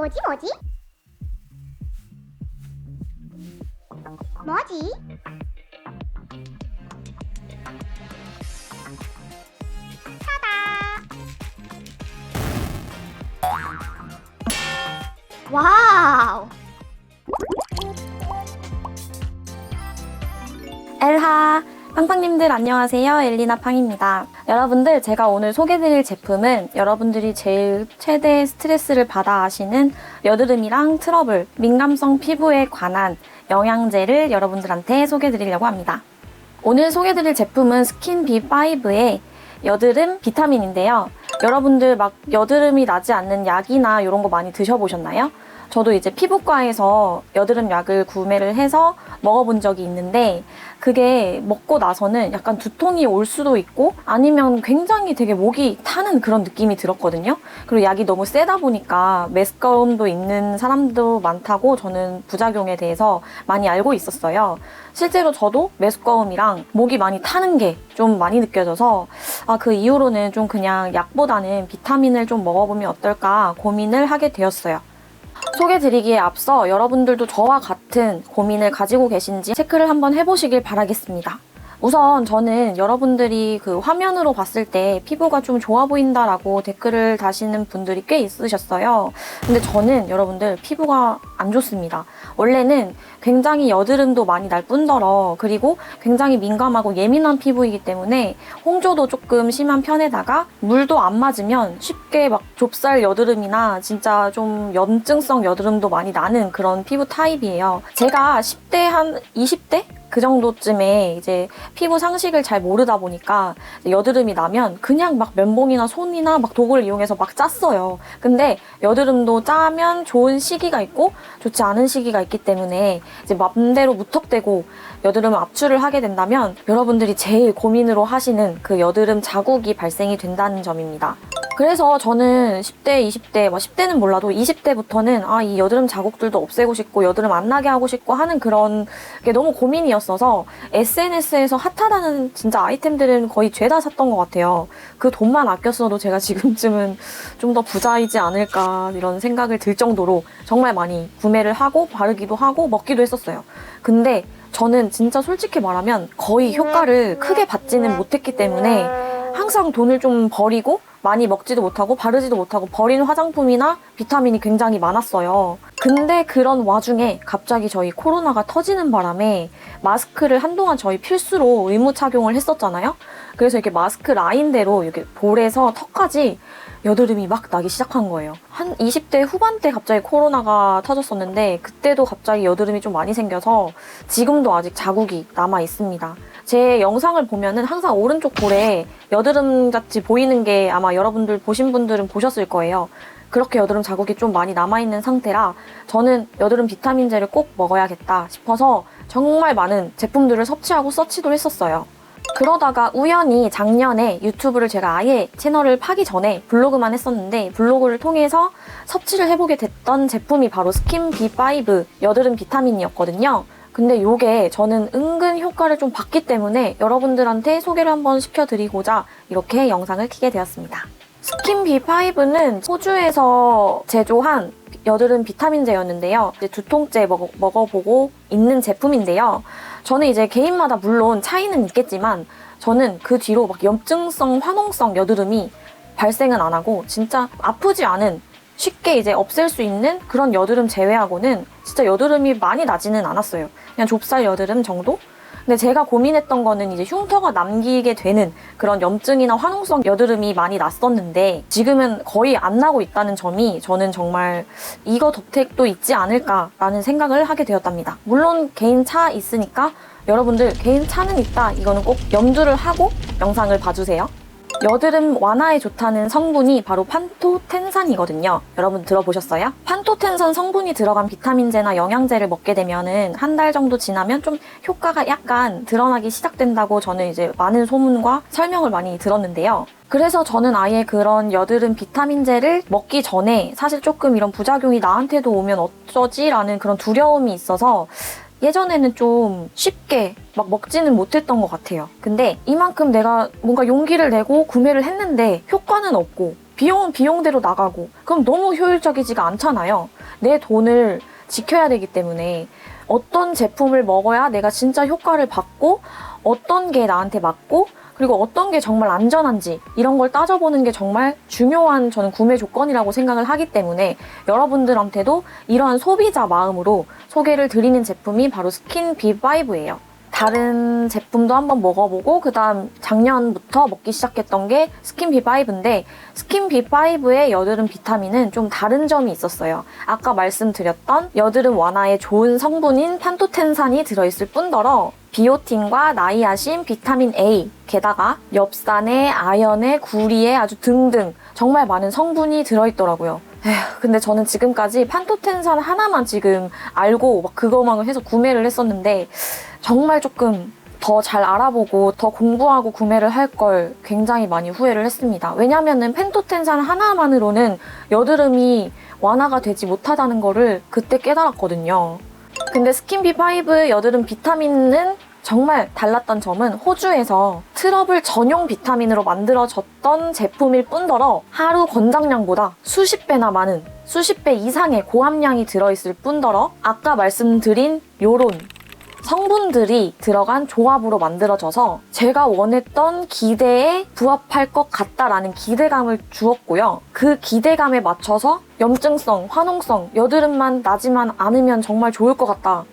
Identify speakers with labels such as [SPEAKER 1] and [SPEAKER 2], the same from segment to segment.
[SPEAKER 1] 뭐지? 뭐지? 타다! 와우!
[SPEAKER 2] 엘하! 팡팡님들 안녕하세요. 엘리나 팡입니다. 여러분들, 제가 오늘 소개드릴 제품은 여러분들이 제일 최대 스트레스를 받아 하시는 여드름이랑 트러블, 민감성 피부에 관한 영양제를 여러분들한테 소개드리려고 합니다. 오늘 소개드릴 제품은 스킨비5의 여드름 비타민인데요. 여러분들 막 여드름이 나지 않는 약이나 이런 거 많이 드셔보셨나요? 저도 이제 피부과에서 여드름 약을 구매를 해서 먹어본 적이 있는데 그게 먹고 나서는 약간 두통이 올 수도 있고 아니면 굉장히 되게 목이 타는 그런 느낌이 들었거든요. 그리고 약이 너무 세다 보니까 메스꺼움도 있는 사람도 많다고 저는 부작용에 대해서 많이 알고 있었어요. 실제로 저도 메스꺼움이랑 목이 많이 타는 게 좀 많이 느껴져서 그 이후로는 좀 그냥 약보다는 비타민을 좀 먹어보면 어떨까 고민을 하게 되었어요. 소개드리기에 앞서 여러분들도 저와 같은 고민을 가지고 계신지 체크를 한번 해보시길 바라겠습니다. 우선 저는 여러분들이 그 화면으로 봤을 때 피부가 좀 좋아 보인다라고 댓글을 다시는 분들이 꽤 있으셨어요. 근데 저는 여러분들 피부가 안 좋습니다. 원래는 굉장히 여드름도 많이 날 뿐더러 그리고 굉장히 민감하고 예민한 피부이기 때문에 홍조도 조금 심한 편에다가 물도 안 맞으면 쉽게 막 좁쌀 여드름이나 진짜 좀 염증성 여드름도 많이 나는 그런 피부 타입이에요. 제가 10대 한 20대? 그 정도쯤에 이제 피부 상식을 잘 모르다 보니까 여드름이 나면 그냥 막 면봉이나 손이나 막 도구를 이용해서 막 짰어요. 근데 여드름도 짜면 좋은 시기가 있고 좋지 않은 시기가 있기 때문에 이제 맘대로 무턱대고 여드름을 압출을 하게 된다면 여러분들이 제일 고민으로 하시는 그 여드름 자국이 발생이 된다는 점입니다. 그래서 저는 10대, 20대, 10대는 몰라도 20대부터는 이 여드름 자국들도 없애고 싶고 여드름 안 나게 하고 싶고 하는 그런 게 너무 고민이었어서 SNS에서 핫하다는 진짜 아이템들은 거의 죄다 샀던 것 같아요. 그 돈만 아꼈어도 제가 지금쯤은 좀 더 부자이지 않을까 이런 생각을 들 정도로 정말 많이 구매를 하고 바르기도 하고 먹기도 했었어요. 근데 저는 진짜 솔직히 말하면 거의 효과를 크게 받지는 못했기 때문에 항상 돈을 좀 버리고 많이 먹지도 못하고 바르지도 못하고 버린 화장품이나 비타민이 굉장히 많았어요. 근데 그런 와중에 갑자기 저희 코로나가 터지는 바람에 마스크를 한동안 저희 필수로 의무 착용을 했었잖아요. 그래서 이렇게 마스크 라인대로 이렇게 볼에서 턱까지 여드름이 막 나기 시작한 거예요. 한 20대 후반때 갑자기 코로나가 터졌었는데 그때도 갑자기 여드름이 좀 많이 생겨서 지금도 아직 자국이 남아 있습니다. 제 영상을 보면은 항상 오른쪽 볼에 여드름 같이 보이는 게 아마 여러분들 보신 분들은 보셨을 거예요. 그렇게 여드름 자국이 좀 많이 남아있는 상태라 저는 여드름 비타민제를 꼭 먹어야겠다 싶어서 정말 많은 제품들을 섭취하고 서치도 했었어요. 그러다가 우연히 작년에 유튜브를 제가 아예 채널을 파기 전에 블로그만 했었는데 블로그를 통해서 섭취를 해보게 됐던 제품이 바로 스킨비5 여드름 비타민이었거든요. 근데 요게 저는 은근 효과를 좀 봤기 때문에 여러분들한테 소개를 한번 시켜드리고자 이렇게 영상을 켜게 되었습니다. 스킨비5는 호주에서 제조한 여드름 비타민제였는데요. 이제 두통째 먹어보고 있는 제품인데요. 저는 이제 개인마다 물론 차이는 있겠지만 저는 그 뒤로 막 염증성, 화농성 여드름이 발생은 안 하고 진짜 아프지 않은 쉽게 이제 없앨 수 있는 그런 여드름 제외하고는 진짜 여드름이 많이 나지는 않았어요. 그냥 좁쌀 여드름 정도? 근데 제가 고민했던 거는 이제 흉터가 남기게 되는 그런 염증이나 화농성 여드름이 많이 났었는데 지금은 거의 안 나고 있다는 점이 저는 정말 이거 덕택도 있지 않을까라는 생각을 하게 되었답니다. 물론 개인 차 있으니까 여러분들 개인 차는 있다 이거는 꼭 염두를 하고 영상을 봐주세요. 여드름 완화에 좋다는 성분이 바로 판토텐산이거든요. 여러분 들어보셨어요? 판토텐산 성분이 들어간 비타민제나 영양제를 먹게 되면은 한 달 정도 지나면 좀 효과가 약간 드러나기 시작된다고 저는 이제 많은 소문과 설명을 많이 들었는데요. 그래서 저는 아예 그런 여드름 비타민제를 먹기 전에 사실 조금 이런 부작용이 나한테도 오면 어쩌지라는 그런 두려움이 있어서 예전에는 좀 쉽게 막 먹지는 못했던 것 같아요. 근데 이만큼 내가 뭔가 용기를 내고 구매를 했는데 효과는 없고 비용은 비용대로 나가고 그럼 너무 효율적이지가 않잖아요. 내 돈을 지켜야 되기 때문에 어떤 제품을 먹어야 내가 진짜 효과를 받고 어떤 게 나한테 맞고 그리고 어떤 게 정말 안전한지 이런 걸 따져보는 게 정말 중요한 저는 구매 조건이라고 생각을 하기 때문에 여러분들한테도 이러한 소비자 마음으로 소개를 드리는 제품이 바로 스킨 B5예요. 다른 제품도 한번 먹어보고 그 다음 작년부터 먹기 시작했던 게 스킨 B5인데 스킨 B5의 여드름 비타민은 좀 다른 점이 있었어요. 아까 말씀드렸던 여드름 완화에 좋은 성분인 판토텐산이 들어있을 뿐더러 비오틴과 나이아신, 비타민 A, 게다가 엽산에, 아연에, 구리에 아주 등등 정말 많은 성분이 들어있더라고요. 근데 저는 지금까지 판토텐산 하나만 지금 알고 막 그거만 해서 구매를 했었는데 정말 조금 더 잘 알아보고 더 공부하고 구매를 할 걸 굉장히 많이 후회를 했습니다. 왜냐면은 판토텐산 하나만으로는 여드름이 완화가 되지 못하다는 거를 그때 깨달았거든요. 근데 스킨 B5 여드름 비타민은 정말 달랐던 점은 호주에서 트러블 전용 비타민으로 만들어졌던 제품일 뿐더러 하루 권장량보다 수십 배나 많은 수십 배 이상의 고함량이 들어있을 뿐더러 아까 말씀드린 요런 성분들이 들어간 조합으로 만들어져서 제가 원했던 기대에 부합할 것 같다라는 기대감을 주었고요. 그 기대감에 맞춰서 염증성, 화농성, 여드름만 나지만 않으면 정말 좋을 것 같다.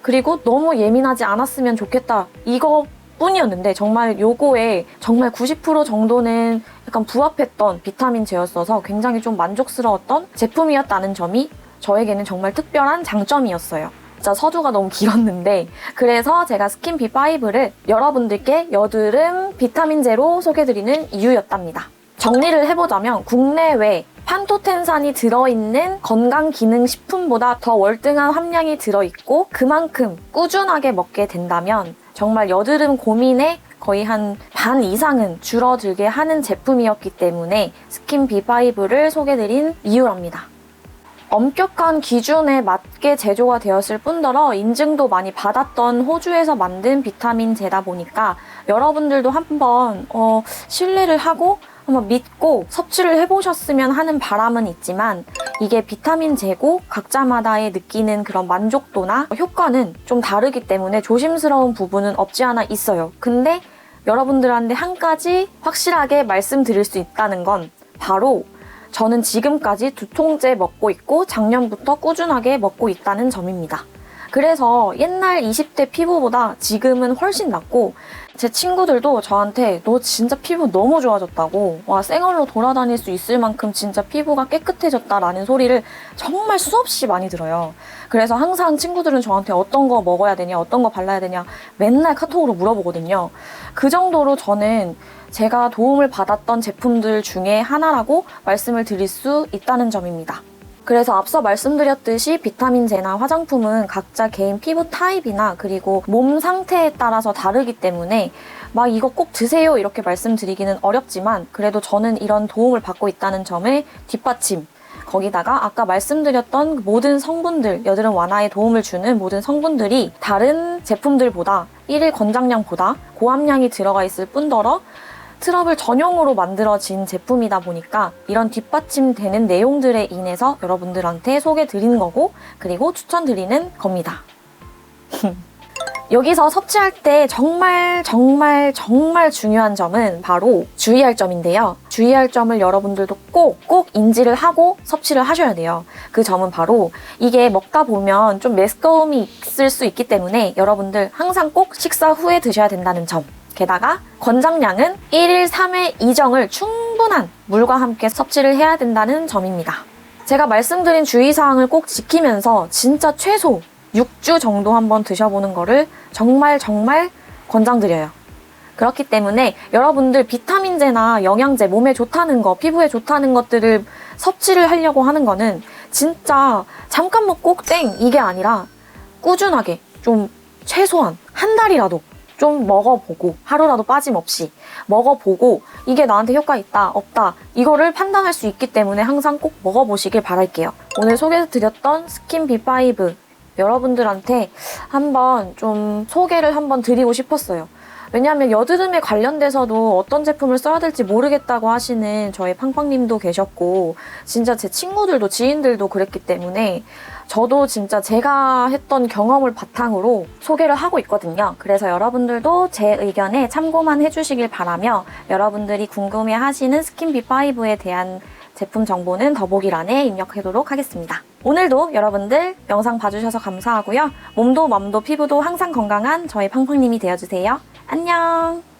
[SPEAKER 2] 그리고 너무 예민하지 않았으면 좋겠다. 이거뿐이었는데 정말 요거에 정말 90% 정도는 약간 부합했던 비타민제였어서 굉장히 좀 만족스러웠던 제품이었다는 점이 저에게는 정말 특별한 장점이었어요. 진짜 서두가 너무 길었는데 그래서 제가 스킨 B5를 여러분들께 여드름 비타민제로 소개드리는 이유였답니다. 정리를 해보자면 국내외 판토텐산이 들어있는 건강기능식품보다 더 월등한 함량이 들어있고 그만큼 꾸준하게 먹게 된다면 정말 여드름 고민에 거의 한 반 이상은 줄어들게 하는 제품이었기 때문에 스킨 B5를 소개드린 이유랍니다. 엄격한 기준에 맞게 제조가 되었을 뿐더러 인증도 많이 받았던 호주에서 만든 비타민제다 보니까 여러분들도 한번 신뢰를 하고 한번 믿고 섭취를 해보셨으면 하는 바람은 있지만 이게 비타민제고 각자마다의 느끼는 그런 만족도나 효과는 좀 다르기 때문에 조심스러운 부분은 없지 않아 있어요. 근데 여러분들한테 한 가지 확실하게 말씀드릴 수 있다는 건 바로 저는 지금까지 2통째 먹고 있고 작년부터 꾸준하게 먹고 있다는 점입니다. 그래서 옛날 20대 피부보다 지금은 훨씬 낫고 제 친구들도 저한테 너 진짜 피부 너무 좋아졌다고 와 생얼로 돌아다닐 수 있을 만큼 진짜 피부가 깨끗해졌다라는 소리를 정말 수없이 많이 들어요. 그래서 항상 친구들은 저한테 어떤 거 먹어야 되냐 어떤 거 발라야 되냐 맨날 카톡으로 물어보거든요. 그 정도로 저는 제가 도움을 받았던 제품들 중에 하나라고 말씀을 드릴 수 있다는 점입니다. 그래서 앞서 말씀드렸듯이 비타민제나 화장품은 각자 개인 피부 타입이나 그리고 몸 상태에 따라서 다르기 때문에 막 이거 꼭 드세요 이렇게 말씀드리기는 어렵지만 그래도 저는 이런 도움을 받고 있다는 점에 뒷받침 거기다가 아까 말씀드렸던 모든 성분들 여드름 완화에 도움을 주는 모든 성분들이 다른 제품들보다 1일 권장량보다 고함량이 들어가 있을 뿐더러 트러블 전용으로 만들어진 제품이다 보니까 이런 뒷받침되는 내용들에 인해서 여러분들한테 소개드리는 거고 그리고 추천드리는 겁니다. 여기서 섭취할 때 정말 중요한 점은 바로 주의할 점인데요. 주의할 점을 여러분들도 꼭 인지를 하고 섭취를 하셔야 돼요. 그 점은 바로 이게 먹다 보면 좀 메스꺼움이 있을 수 있기 때문에 여러분들 항상 꼭 식사 후에 드셔야 된다는 점. 게다가 권장량은 1일 3회 이정을 충분한 물과 함께 섭취를 해야 된다는 점입니다. 제가 말씀드린 주의사항을 꼭 지키면서 진짜 최소 6주 정도 한번 드셔보는 거를 정말 권장드려요. 그렇기 때문에 여러분들 비타민제나 영양제, 몸에 좋다는 거, 피부에 좋다는 것들을 섭취를 하려고 하는 거는 진짜 잠깐 먹고 땡 이게 아니라 꾸준하게 좀 최소한 한 달이라도 좀 먹어보고 하루라도 빠짐없이 먹어보고 이게 나한테 효과 있다 없다 이거를 판단할 수 있기 때문에 항상 꼭 먹어보시길 바랄게요. 오늘 소개해드렸던 스킨 B5 여러분들한테 한번 좀 소개를 한번 드리고 싶었어요. 왜냐하면 여드름에 관련돼서도 어떤 제품을 써야 될지 모르겠다고 하시는 저희 팡팡님도 계셨고 진짜 제 친구들도 지인들도 그랬기 때문에 저도 진짜 제가 했던 경험을 바탕으로 소개를 하고 있거든요. 그래서 여러분들도 제 의견에 참고만 해주시길 바라며 여러분들이 궁금해하시는 스킨비5에 대한 제품 정보는 더보기란에 입력하도록 하겠습니다. 오늘도 여러분들 영상 봐주셔서 감사하고요. 몸도 맘도 피부도 항상 건강한 저희 팡팡님이 되어주세요. 안녕!